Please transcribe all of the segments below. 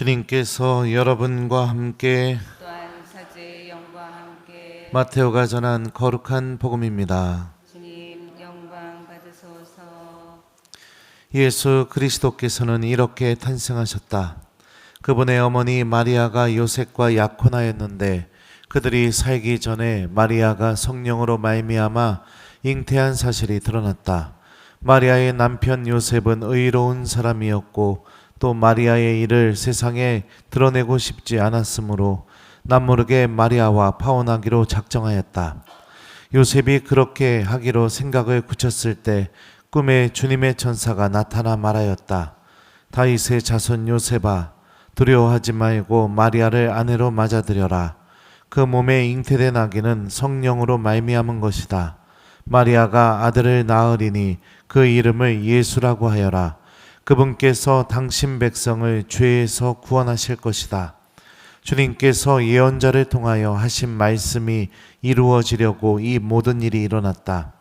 주님께서 여러분과 함께 또한 사제의 영과 함께 마테오가 전한 거룩한 복음입니다. 주님 영광 받으소서. 예수 그리스도께서는 이렇게 탄생하셨다. 그분의 어머니 마리아가 요셉과 약혼하였는데 그들이 살기 전에 마리아가 성령으로 말미암아 잉태한 사실이 드러났다. 마리아의 남편 요셉은 의로운 사람이었고 또 마리아의 일을 세상에 드러내고 싶지 않았으므로 남모르게 마리아와 파혼하기로 작정하였다. 요셉이 그렇게 하기로 생각을 굳혔을 때 꿈에 주님의 천사가 나타나 말하였다. 다윗의 자손 요셉아, 두려워하지 말고 마리아를 아내로 맞아들여라. 그 몸에 잉태된 아기는 성령으로 말미암은 것이다. 마리아가 아들을 낳으리니 그 이름을 예수라고 하여라. 그분께서 당신 백성을 죄에서 구원하실 것이다. 주님께서 예언자를 통하여 하신 말씀이 이루어지려고 이 모든 일이 일어났다.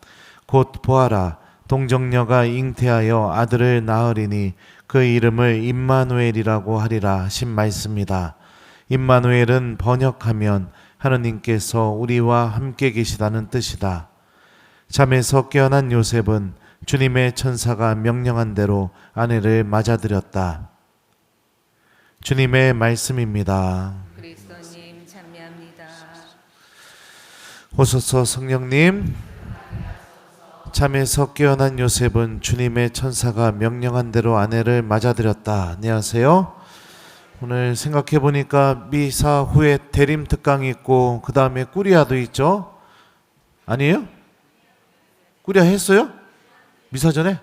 곧 보아라, 동정녀가 잉태하여 아들을 낳으리니 그 이름을 임마누엘이라고 하리라 하신 말씀이다. 임마누엘은 번역하면 하느님께서 우리와 함께 계시다는 뜻이다. 잠에서 깨어난 요셉은 주님의 천사가 명령한 대로 아내를 맞아들였다. 주님의 말씀입니다. 그리스도님 찬미합니다. 오소서 성령님. 잠에서 깨어난 요셉은 주님의 천사가 명령한 대로 아내를 맞아들였다. 안녕하세요. 오늘 생각해 보니까 미사 후에 대림 특강이 있고 그 다음에 꾸리아도 있죠? 아니에요? 꾸리아 했어요? 미사 전에?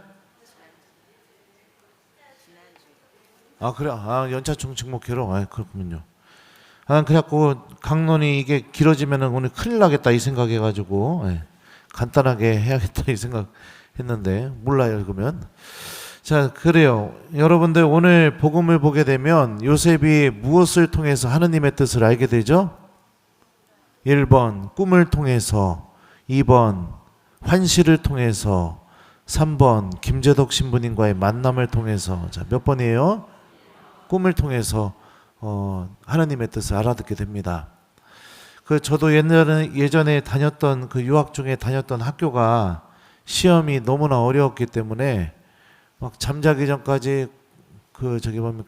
아 그래, 연차총 직목회로, 그렇군요. 그래갖고 강론이 이게 길어지면은 오늘 큰일 나겠다 이 생각해가지고 간단하게 해야겠다 이 생각했는데 몰라요 그러면. 자, 그래요. 여러분들 오늘 복음을 보게 되면 요셉이 무엇을 통해서 하느님의 뜻을 알게 되죠? 1번 꿈을 통해서, 2번 환시를 통해서, 3번 김재덕 신부님과의 만남을 통해서. 자, 몇 번이에요? 꿈을 통해서 하나님의 뜻을 알아듣게 됩니다. 저도 예전에 다녔던 그 유학 중에 다녔던 학교가 시험이 너무나 어려웠기 때문에 막 잠자기 전까지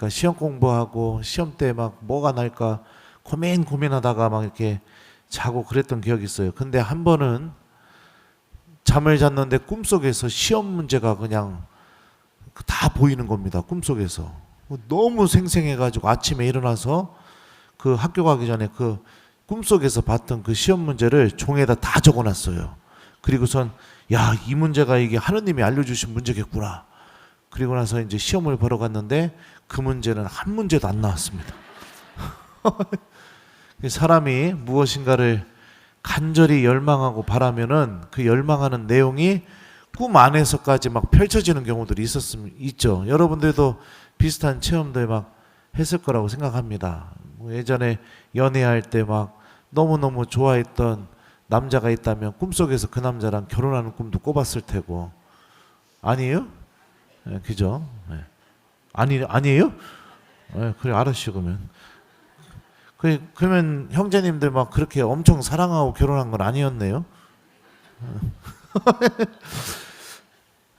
시험 공부하고 시험 때 막 뭐가 날까 고민하다가 막 이렇게 자고 그랬던 기억이 있어요. 근데 한 번은 잠을 잤는데 꿈속에서 시험 문제가 그냥 다 보이는 겁니다. 꿈속에서. 너무 생생해가지고 아침에 일어나서 그 학교 가기 전에 그 꿈속에서 봤던 그 시험 문제를 종에다 다 적어놨어요. 그리고선 이 문제가 이게 하느님이 알려주신 문제겠구나. 그리고 나서 이제 시험을 보러 갔는데 그 문제는 한 문제도 안 나왔습니다. 사람이 무엇인가를 간절히 열망하고 바라면은 그 열망하는 내용이 꿈 안에서까지 막 펼쳐지는 경우들이 있죠. 여러분들도 비슷한 체험들 막 했을 거라고 생각합니다. 예전에 연애할 때 막 너무너무 좋아했던 남자가 있다면 꿈속에서 그 남자랑 결혼하는 꿈도 꿔봤을 테고. 아니에요? 그죠? 아니에요? 그래, 알았슈, 그러면. 그러면 형제님들 막 그렇게 엄청 사랑하고 결혼한 건 아니었네요.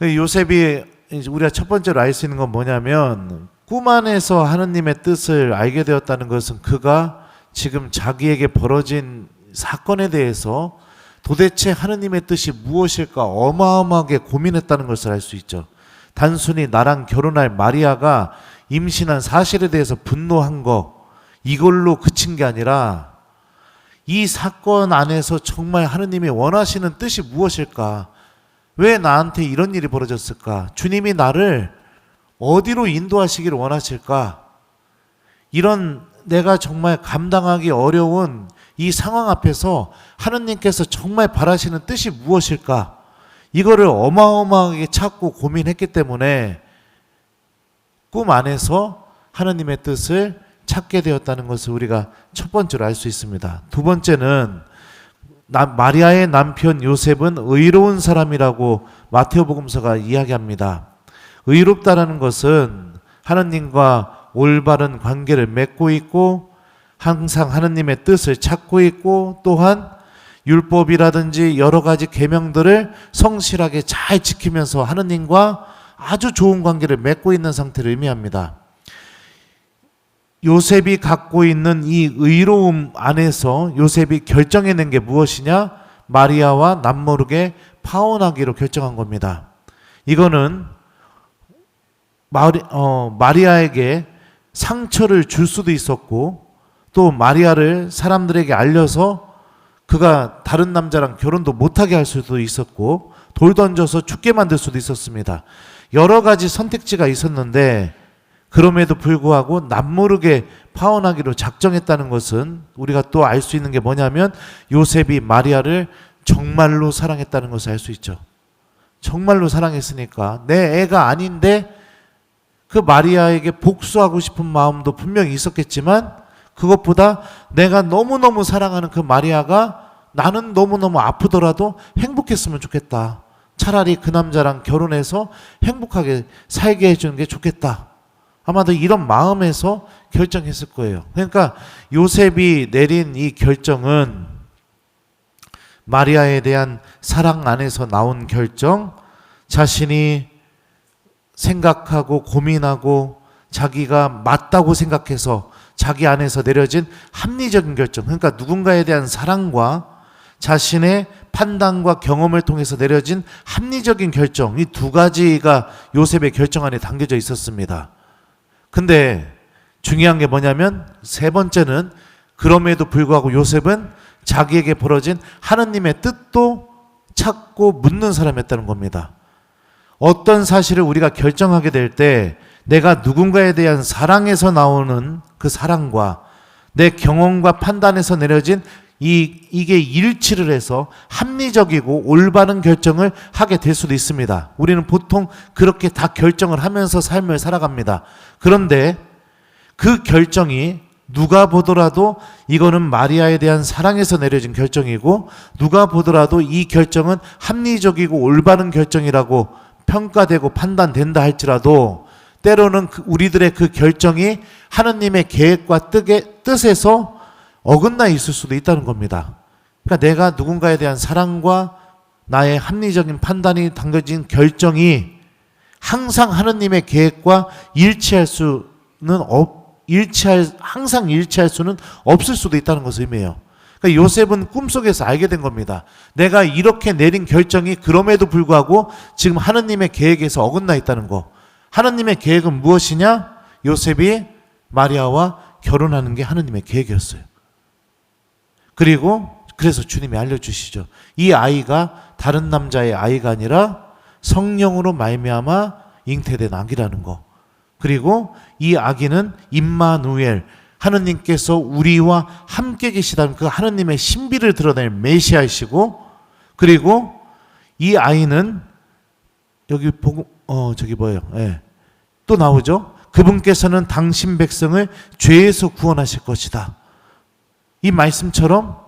요셉이 우리가 첫 번째로 알 수 있는 건 뭐냐면 꿈 안에서 하느님의 뜻을 알게 되었다는 것은 그가 지금 자기에게 벌어진 사건에 대해서 도대체 하느님의 뜻이 무엇일까 어마어마하게 고민했다는 것을 알 수 있죠. 단순히 나랑 결혼할 마리아가 임신한 사실에 대해서 분노한 거 이걸로 그친 게 아니라 이 사건 안에서 정말 하느님이 원하시는 뜻이 무엇일까? 왜 나한테 이런 일이 벌어졌을까? 주님이 나를 어디로 인도하시기를 원하실까? 이런 내가 정말 감당하기 어려운 이 상황 앞에서 하느님께서 정말 바라시는 뜻이 무엇일까? 이거를 어마어마하게 찾고 고민했기 때문에 꿈 안에서 하느님의 뜻을 찾게 되었다는 것을 우리가 첫 번째로 알 수 있습니다. 두 번째는 마리아의 남편 요셉은 의로운 사람이라고 마테오복음서가 이야기합니다. 의롭다라는 것은 하느님과 올바른 관계를 맺고 있고 항상 하느님의 뜻을 찾고 있고 또한 율법이라든지 여러 가지 계명들을 성실하게 잘 지키면서 하느님과 아주 좋은 관계를 맺고 있는 상태를 의미합니다. 요셉이 갖고 있는 이 의로움 안에서 요셉이 결정해낸 게 무엇이냐? 마리아와 남모르게 파혼하기로 결정한 겁니다. 이거는 마리아에게 상처를 줄 수도 있었고 또 마리아를 사람들에게 알려서 그가 다른 남자랑 결혼도 못하게 할 수도 있었고 돌 던져서 죽게 만들 수도 있었습니다. 여러 가지 선택지가 있었는데 그럼에도 불구하고 남모르게 파혼하기로 작정했다는 것은 우리가 또 알 수 있는 게 뭐냐면 요셉이 마리아를 정말로 사랑했다는 것을 알 수 있죠. 정말로 사랑했으니까 내 애가 아닌데 그 마리아에게 복수하고 싶은 마음도 분명히 있었겠지만 그것보다 내가 너무너무 사랑하는 그 마리아가 나는 너무너무 아프더라도 행복했으면 좋겠다. 차라리 그 남자랑 결혼해서 행복하게 살게 해주는 게 좋겠다. 아마도 이런 마음에서 결정했을 거예요. 그러니까 요셉이 내린 이 결정은 마리아에 대한 사랑 안에서 나온 결정, 자신이 생각하고 고민하고 자기가 맞다고 생각해서 자기 안에서 내려진 합리적인 결정, 그러니까 누군가에 대한 사랑과 자신의 판단과 경험을 통해서 내려진 합리적인 결정, 이 두 가지가 요셉의 결정 안에 담겨져 있었습니다. 근데 중요한 게 뭐냐면 세 번째는 그럼에도 불구하고 요셉은 자기에게 벌어진 하느님의 뜻도 찾고 묻는 사람이었다는 겁니다. 어떤 사실을 우리가 결정하게 될 때 내가 누군가에 대한 사랑에서 나오는 그 사랑과 내 경험과 판단에서 내려진 이게 일치를 해서 합리적이고 올바른 결정을 하게 될 수도 있습니다. 우리는 보통 그렇게 다 결정을 하면서 삶을 살아갑니다. 그런데 그 결정이 누가 보더라도 이거는 마리아에 대한 사랑에서 내려진 결정이고 누가 보더라도 이 결정은 합리적이고 올바른 결정이라고 평가되고 판단된다 할지라도 때로는 우리들의 그 결정이 하느님의 계획과 뜻에서 어긋나 있을 수도 있다는 겁니다. 그러니까 내가 누군가에 대한 사랑과 나의 합리적인 판단이 담겨진 결정이 항상 하느님의 계획과 항상 일치할 수는 없을 수도 있다는 것을 의미해요. 그러니까 요셉은 꿈속에서 알게 된 겁니다. 내가 이렇게 내린 결정이 그럼에도 불구하고 지금 하느님의 계획에서 어긋나 있다는 거. 하느님의 계획은 무엇이냐? 요셉이 마리아와 결혼하는 게 하느님의 계획이었어요. 그래서 주님이 알려주시죠. 이 아이가 다른 남자의 아이가 아니라 성령으로 말미암아 잉태된 아기라는 거. 그리고 이 아기는 임마누엘, 하느님께서 우리와 함께 계시다는 그 하느님의 신비를 드러낼 메시아이시고, 그리고 이 아이는 여기 저기 뭐예요? 예. 또 나오죠. 그분께서는 당신 백성을 죄에서 구원하실 것이다. 이 말씀처럼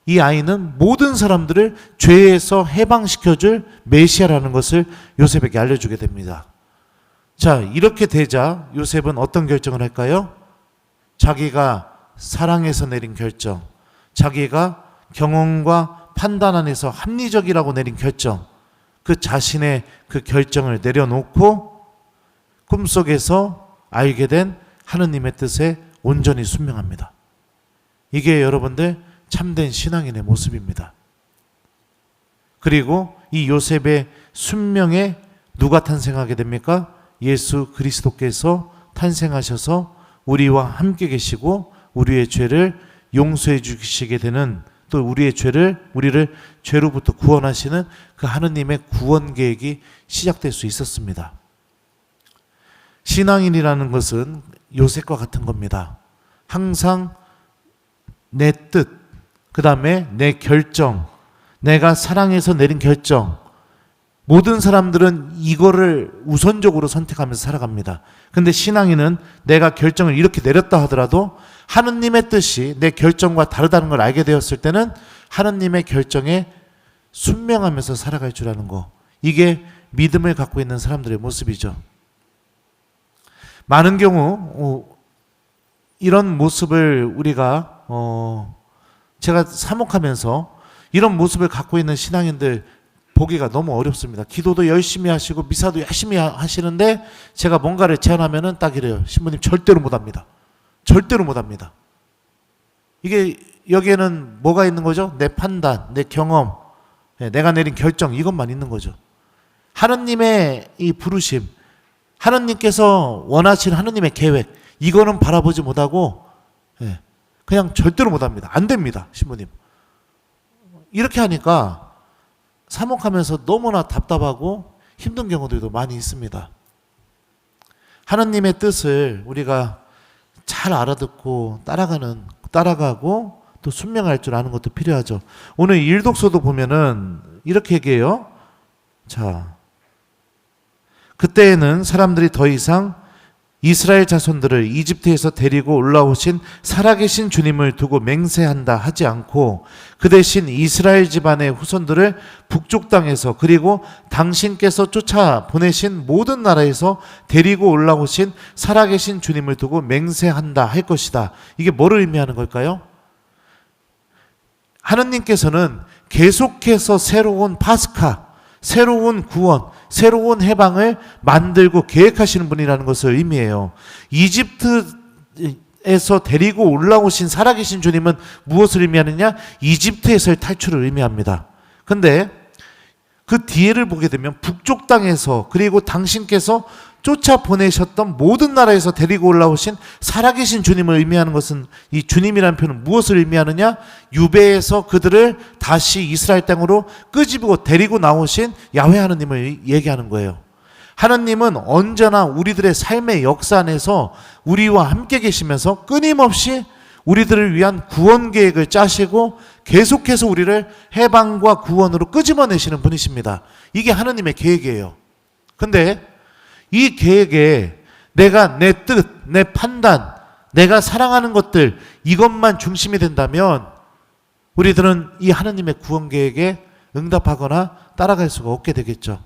이 아이는 모든 사람들을 죄에서 해방시켜줄 메시아라는 것을 요셉에게 알려주게 됩니다. 자, 이렇게 되자 요셉은 어떤 결정을 할까요? 자기가 사랑에서 내린 결정, 자기가 경험과 판단 안에서 합리적이라고 내린 결정, 그 자신의 그 결정을 내려놓고 꿈속에서 알게 된 하느님의 뜻에 온전히 순명합니다. 이게 여러분들 참된 신앙인의 모습입니다. 그리고 이 요셉의 순명에 누가 탄생하게 됩니까? 예수 그리스도께서 탄생하셔서 우리와 함께 계시고 우리의 죄를 용서해 주시게 되는, 또 우리를 죄로부터 구원하시는 그 하느님의 구원 계획이 시작될 수 있었습니다. 신앙인이라는 것은 요셉과 같은 겁니다. 항상 내 뜻, 그 다음에 내 결정, 내가 사랑해서 내린 결정, 모든 사람들은 이거를 우선적으로 선택하면서 살아갑니다. 근데 신앙인은 내가 결정을 이렇게 내렸다 하더라도 하느님의 뜻이 내 결정과 다르다는 걸 알게 되었을 때는 하느님의 결정에 순명하면서 살아갈 줄 아는 거, 이게 믿음을 갖고 있는 사람들의 모습이죠. 많은 경우 이런 모습을 우리가 제가 사목하면서 이런 모습을 갖고 있는 신앙인들 보기가 너무 어렵습니다. 기도도 열심히 하시고 미사도 열심히 하시는데 제가 뭔가를 제안하면은 딱 이래요. 신부님 절대로 못합니다. 절대로 못합니다. 이게 여기에는 뭐가 있는 거죠? 내 판단, 내 경험, 내가 내린 결정, 이것만 있는 거죠. 하느님의 이 부르심, 하느님께서 원하시는 하느님의 계획, 이거는 바라보지 못하고 그냥 절대로 못합니다. 안 됩니다. 신부님. 이렇게 하니까 사목하면서 너무나 답답하고 힘든 경우들도 많이 있습니다. 하느님의 뜻을 우리가 잘 알아듣고 따라가고 또 순명할 줄 아는 것도 필요하죠. 오늘 일독서도 보면은 이렇게 얘기해요. 자, 그때에는 사람들이 더 이상 이스라엘 자손들을 이집트에서 데리고 올라오신 살아계신 주님을 두고 맹세한다 하지 않고 그 대신 이스라엘 집안의 후손들을 북쪽 땅에서 그리고 당신께서 쫓아 보내신 모든 나라에서 데리고 올라오신 살아계신 주님을 두고 맹세한다 할 것이다. 이게 뭐를 의미하는 걸까요? 하느님께서는 계속해서 새로운 파스카, 새로운 구원, 새로운 해방을 만들고 계획하시는 분이라는 것을 의미해요. 이집트에서 데리고 올라오신 살아계신 주님은 무엇을 의미하느냐? 이집트에서의 탈출을 의미합니다. 근데 그 뒤에를 보게 되면 북쪽 땅에서 그리고 당신께서 쫓아 보내셨던 모든 나라에서 데리고 올라오신 살아계신 주님을 의미하는 것은 이 주님이라는 표현은 무엇을 의미하느냐? 유배에서 그들을 다시 이스라엘 땅으로 끄집고 데리고 나오신 야훼 하느님을 얘기하는 거예요. 하느님은 언제나 우리들의 삶의 역사 안에서 우리와 함께 계시면서 끊임없이 우리들을 위한 구원 계획을 짜시고 계속해서 우리를 해방과 구원으로 끄집어내시는 분이십니다. 이게 하느님의 계획이에요. 근데 이 계획에 내가 내 뜻, 내 판단, 내가 사랑하는 것들 이것만 중심이 된다면 우리들은 이 하느님의 구원 계획에 응답하거나 따라갈 수가 없게 되겠죠.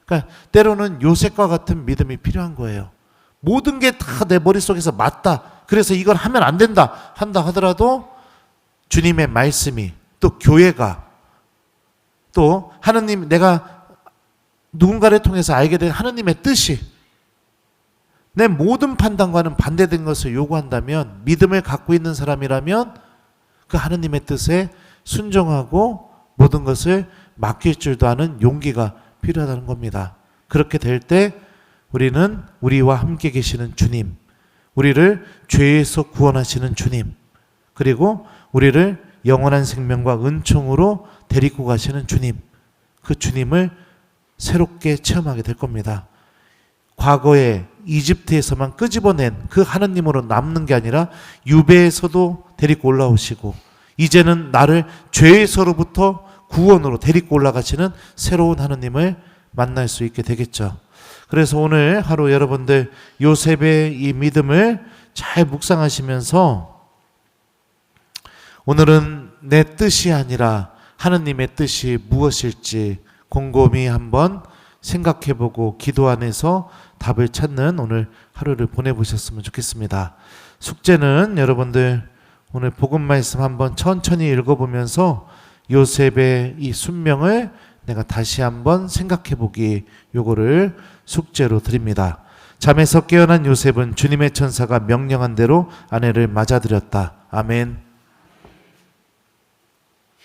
그러니까 때로는 요셉과 같은 믿음이 필요한 거예요. 모든 게 다 내 머릿속에서 맞다. 그래서 이걸 하면 안 된다. 한다 하더라도 주님의 말씀이 또 교회가 또 하느님 내가 누군가를 통해서 알게 된 하느님의 뜻이 내 모든 판단과는 반대된 것을 요구한다면 믿음을 갖고 있는 사람이라면 그 하느님의 뜻에 순종하고 모든 것을 맡길 줄도 아는 용기가 필요하다는 겁니다. 그렇게 될 때 우리는 우리와 함께 계시는 주님, 우리를 죄에서 구원하시는 주님, 그리고 우리를 영원한 생명과 은총으로 데리고 가시는 주님, 그 주님을 새롭게 체험하게 될 겁니다. 과거에 이집트에서만 끄집어낸 그 하느님으로 남는 게 아니라 유배에서도 데리고 올라오시고 이제는 나를 죄에서로부터 구원으로 데리고 올라가시는 새로운 하느님을 만날 수 있게 되겠죠. 그래서 오늘 하루 여러분들 요셉의 이 믿음을 잘 묵상하시면서 오늘은 내 뜻이 아니라 하느님의 뜻이 무엇일지 곰곰이 한번 생각해보고 기도 안에서 답을 찾는 오늘 하루를 보내보셨으면 좋겠습니다. 숙제는 여러분들 오늘 복음 말씀 한번 천천히 읽어보면서 요셉의 이 순명을 내가 다시 한번 생각해보기 요거를 숙제로 드립니다. 잠에서 깨어난 요셉은 주님의 천사가 명령한 대로 아내를 맞아들였다. 아멘.